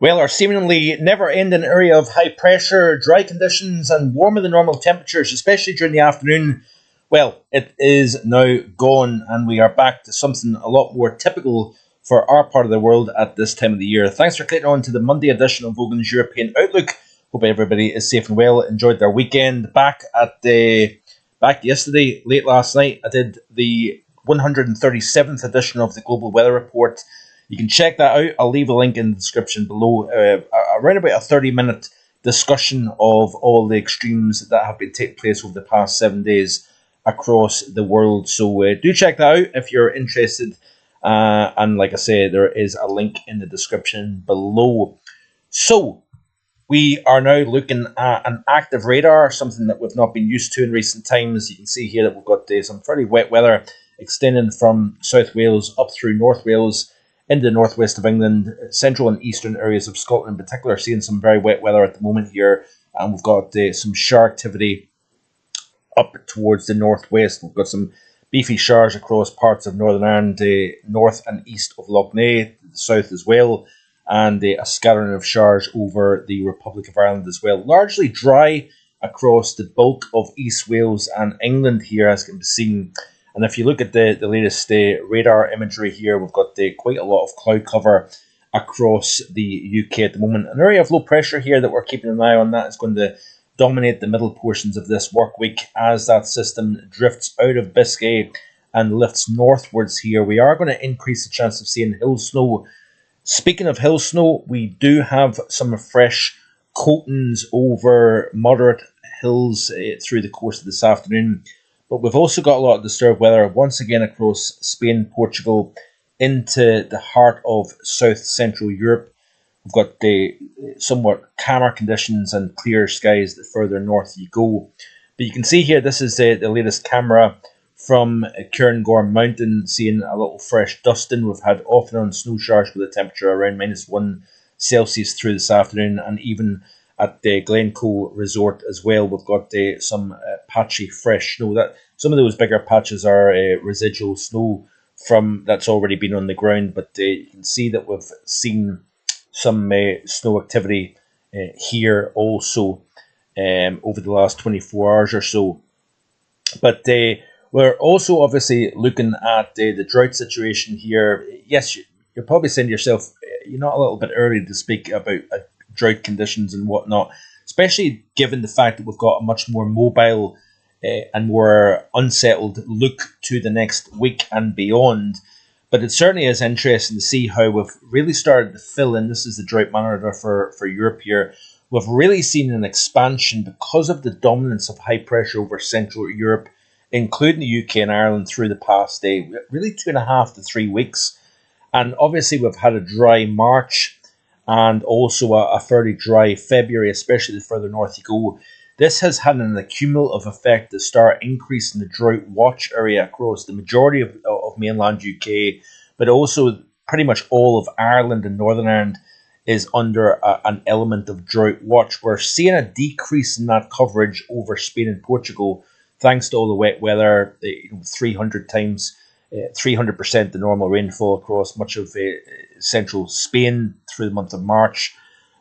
Well, our seemingly never-ending area of high pressure, dry conditions, and warmer than normal temperatures, especially during the afternoon, well, it is now gone, and we are back to something a lot more typical for our part of the world at this time of the year. Thanks for clicking on to the Monday edition of Vogan's European Outlook. Hope everybody is safe and well, enjoyed their weekend. Back yesterday, late last night, I did the 137th edition of the Global Weather Report. You can check that out. I'll leave a link in the description below. Around about a 30-minute discussion of all the extremes that have been taking place over the past 7 days across the world. So do check that out if you're interested. And like I say, there is a link in the description below. So we are now looking at an active radar, something that we've not been used to in recent times. You can see here that we've got some fairly wet weather extending from South Wales up through North Wales, into the northwest of England, central and eastern areas of Scotland in particular, seeing some very wet weather at the moment here. And we've got some shower activity up towards the northwest. We've got some beefy showers across parts of Northern Ireland, north and east of Lough Neagh, the south as well, and a scattering of showers over the Republic of Ireland as well. Largely dry across the bulk of East Wales and England here, as can be seen. And if you look at the latest radar imagery here, we've got quite a lot of cloud cover across the UK at the moment. An area of low pressure here that we're keeping an eye on, that is going to dominate the middle portions of this work week as that system drifts out of Biscay and lifts northwards here. We are going to increase the chance of seeing hill snow. Speaking of hill snow, we do have some fresh coatings over moderate hills through the course of this afternoon. But we've also got a lot of disturbed weather once again across Spain, Portugal, into the heart of south-central Europe. We've got the somewhat calmer conditions and clear skies the further north you go. But you can see here, this is the latest camera from Cairngorm Mountain, seeing a little fresh dusting. We've had off and on snow showers with a temperature around -1 Celsius through this afternoon, and even at the Glencoe Resort as well, we've got some patchy fresh snow. That some of those bigger patches are residual snow from that's already been on the ground, but you can see that we've seen some snow activity here also over the last 24 hours or so. But we're also obviously looking at the drought situation here. Yes, you're probably saying to yourself, you're not a little bit early to speak about drought conditions and whatnot, especially given the fact that we've got a much more mobile and more unsettled look to the next week and beyond. But it certainly is interesting to see how we've really started to fill in. This is the drought monitor for Europe here. We've really seen an expansion because of the dominance of high pressure over Central Europe, including the UK and Ireland through the past really 2.5 to 3 weeks. And obviously we've had a dry March and also a fairly dry February, especially the further north you go. This has had an accumulative effect to start increasing the drought watch area across the majority of mainland UK, but also pretty much all of Ireland and Northern Ireland is under an element of drought watch. We're seeing a decrease in that coverage over Spain and Portugal, thanks to all the wet weather, 300% the normal rainfall across much of central Spain through the month of March.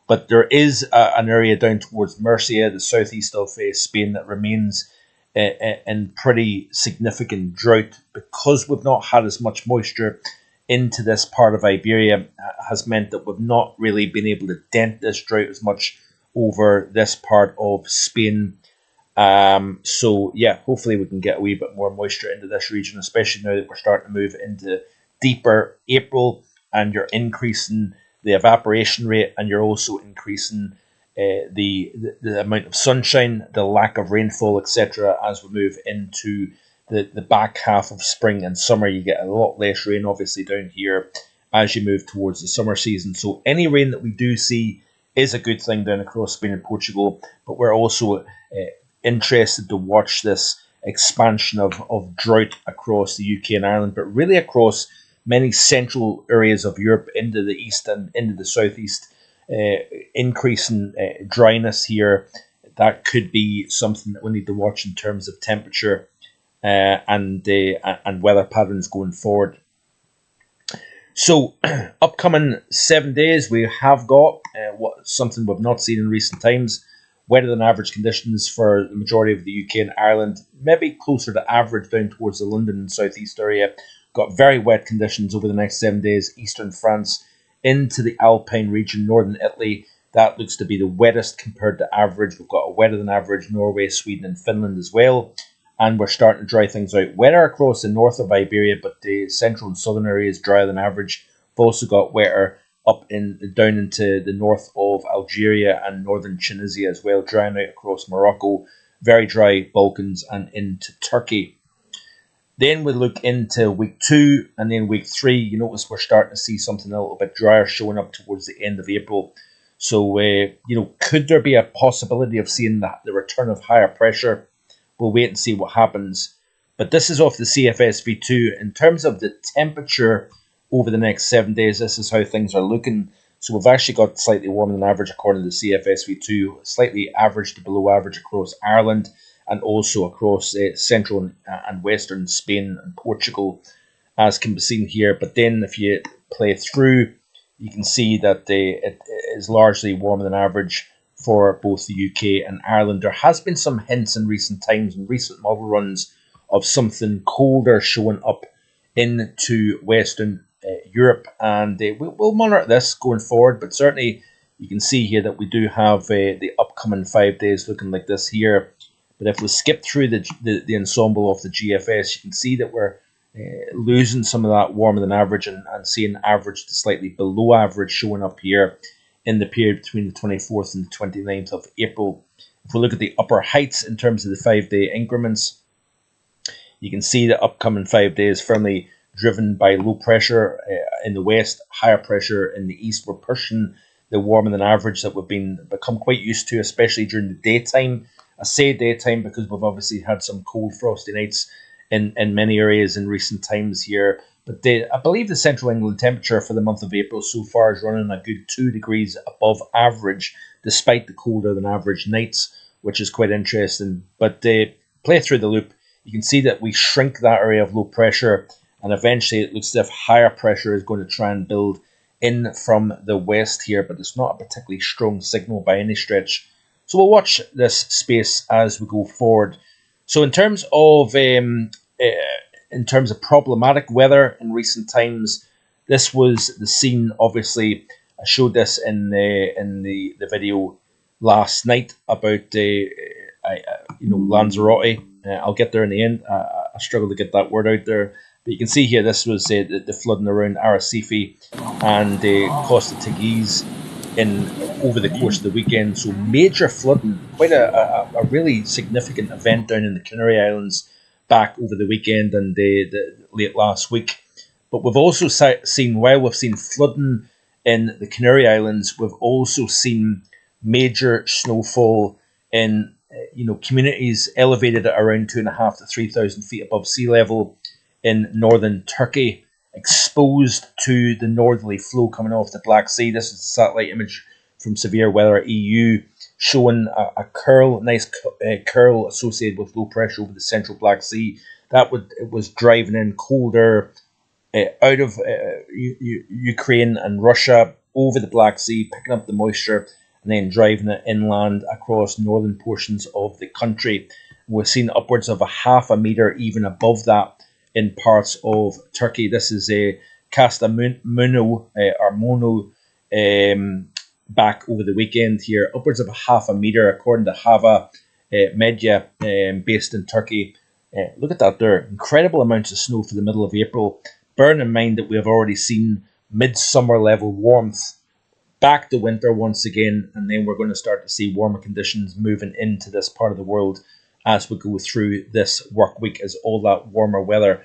But there is an area down towards Murcia, the southeast of Spain, that remains in pretty significant drought because we've not had as much moisture into this part of Iberia. Has meant that we've not really been able to dent this drought as much over this part of Spain. So yeah, hopefully we can get a wee bit more moisture into this region, especially now that we're starting to move into deeper April and you're increasing the evaporation rate, and you're also increasing the amount of sunshine, the lack of rainfall, etc. As we move into the back half of spring and summer, you get a lot less rain, obviously, down here as you move towards the summer season. So any rain that we do see is a good thing down across Spain and Portugal, but we're also interested to watch this expansion of drought across the UK and Ireland, but really across many central areas of Europe into the east and into the southeast, increasing dryness here. That could be something that we need to watch in terms of temperature and weather patterns going forward. So, upcoming 7 days, we have got something we've not seen in recent times. Wetter than average conditions for the majority of the UK and Ireland, maybe closer to average down towards the London and southeast area. Got very wet conditions over the next 7 days, eastern France into the Alpine region, northern Italy. That looks to be the wettest compared to average. We've got a wetter than average Norway, Sweden, and Finland as well. And we're starting to dry things out. Wetter across the north of Iberia, but the central and southern areas drier than average. We've also got wetter down into the north of Algeria and northern Tunisia as well, drying out across Morocco, very dry Balkans and into Turkey. Then we look into week 2 and then week 3. You notice we're starting to see something a little bit drier showing up towards the end of April. So, could there be a possibility of seeing the return of higher pressure? We'll wait and see what happens. But this is off the CFSV2. In terms of the temperature over the next 7 days, this is how things are looking. So we've actually got slightly warmer than average according to the CFSV2, slightly average to below average across Ireland and also across central and western Spain and Portugal, as can be seen here. But then if you play through, you can see that it is largely warmer than average for both the UK and Ireland. There has been some hints in recent times and recent model runs of something colder showing up into Western Europe, and we'll monitor this going forward. But certainly you can see here that we do have the upcoming 5 days looking like this here. But if we skip through the ensemble of the GFS, you can see that we're losing some of that warmer than average and seeing average to slightly below average showing up here in the period between the 24th and the 29th of April. If we look at the upper heights in terms of the 5-day increments, you can see the upcoming 5 days firmly driven by low pressure in the west, higher pressure in the east. We're pushing the warmer than average that we've become quite used to, especially during the daytime. I say daytime because we've obviously had some cold frosty nights in many areas in recent times here. But I believe the central England temperature for the month of April so far is running a good 2 degrees above average, despite the colder than average nights, which is quite interesting. But play through the loop, you can see that we shrink that area of low pressure, and eventually it looks as if higher pressure is going to try and build in from the west here, but it's not a particularly strong signal by any stretch. So we'll watch this space as we go forward. So in terms of problematic weather in recent times, this was the scene. Obviously, I showed this in the video last night about Lanzarote. I'll get there in the end. I struggle to get that word out there, but you can see here this was the flooding around Arrecife and Costa Teguise over the course of the weekend. So major flooding, quite a really significant event down in the Canary Islands back over the weekend and the late last week. But we've also seen, while we've seen flooding in the Canary Islands, we've also seen major snowfall in communities elevated at around 2,500 to 3,000 feet above sea level in northern Turkey, exposed to the northerly flow coming off the Black Sea. This is a satellite image from Severe Weather EU showing a nice curl associated with low pressure over the central Black Sea. It was driving in cold air out of Ukraine and Russia over the Black Sea, picking up the moisture and then driving it inland across northern portions of the country. We've seen upwards of a half a metre even above that in parts of Turkey. This is a Kastamonu or Mono back over the weekend here, upwards of a half a metre according to Hava Media, based in Turkey. Look at that there, incredible amounts of snow for the middle of April. Bearing in mind that we have already seen midsummer level warmth, back to winter once again, and then we're going to start to see warmer conditions moving into this part of the world as we go through this work week, as all that warmer weather,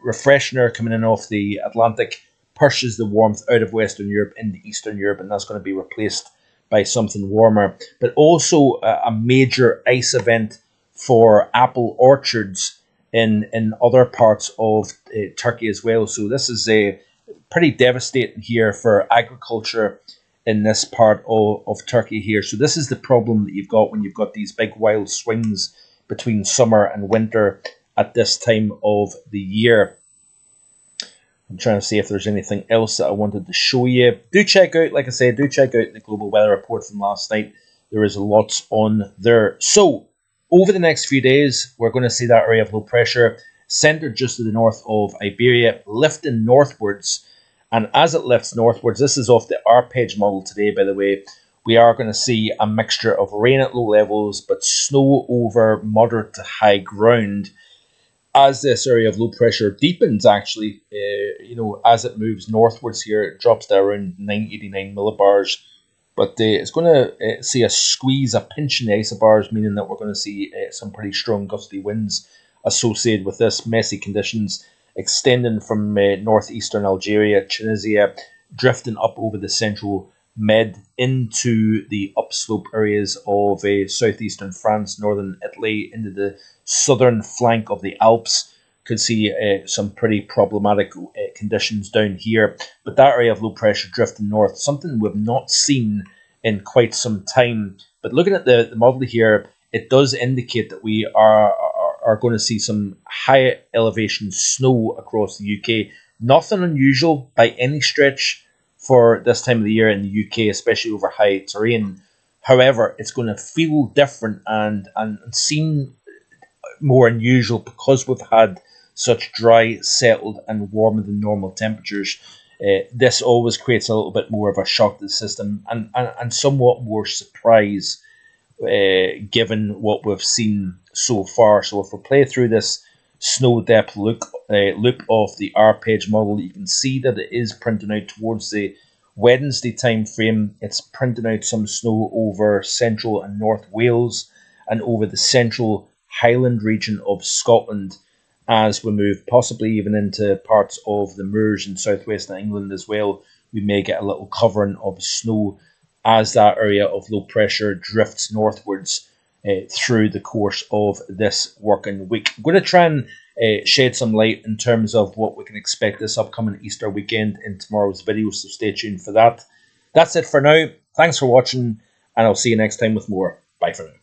refreshing air coming in off the Atlantic, pushes the warmth out of Western Europe into Eastern Europe, and that's going to be replaced by something warmer. But also a major ice event for apple orchards in other parts of Turkey as well. So this is pretty devastating here for agriculture in this part of Turkey here. So this is the problem that you've got when you've got these big wild swings between summer and winter at this time of the year. I'm trying to see if there's anything else that I wanted to show you. Do check out, like I said, do check out the global weather report from last night. There is lots on there. So, over the next few days, we're going to see that area of low pressure centered just to the north of Iberia, lifting northwards. And as it lifts northwards, this is off the Arpegge model today, by the way, we are going to see a mixture of rain at low levels, but snow over moderate to high ground as this area of low pressure deepens. Actually, as it moves northwards here, it drops to around 989 millibars. But it's going to see a squeeze, a pinch in the isobars, meaning that we're going to see some pretty strong gusty winds associated with this. Messy conditions extending from northeastern Algeria, Tunisia, drifting up over the central Med into the upslope areas of southeastern France, northern Italy, into the southern flank of the Alps. Could see some pretty problematic conditions down here. But that area of low pressure drifting north, something we've not seen in quite some time. But looking at the model here, it does indicate that we are going to see some high elevation snow across the UK. Nothing unusual by any stretch for this time of the year in the UK, especially over high terrain. However, it's going to feel different and seem more unusual because we've had such dry, settled, and warmer than normal temperatures. This always creates a little bit more of a shock to the system and somewhat more surprise given what we've seen so far. So if we play through this snow depth loop of the Arpegge model, you can see that it is printing out towards the Wednesday time frame. It's printing out some snow over central and north Wales and over the central Highland region of Scotland as we move possibly even into parts of the Moors in southwestern England as well. We may get a little covering of snow as that area of low pressure drifts northwards through the course of this working week. I'm going to try and shed some light in terms of what we can expect this upcoming Easter weekend in tomorrow's video, so stay tuned for that. That's it for now. Thanks for watching, and I'll see you next time with more. Bye for now.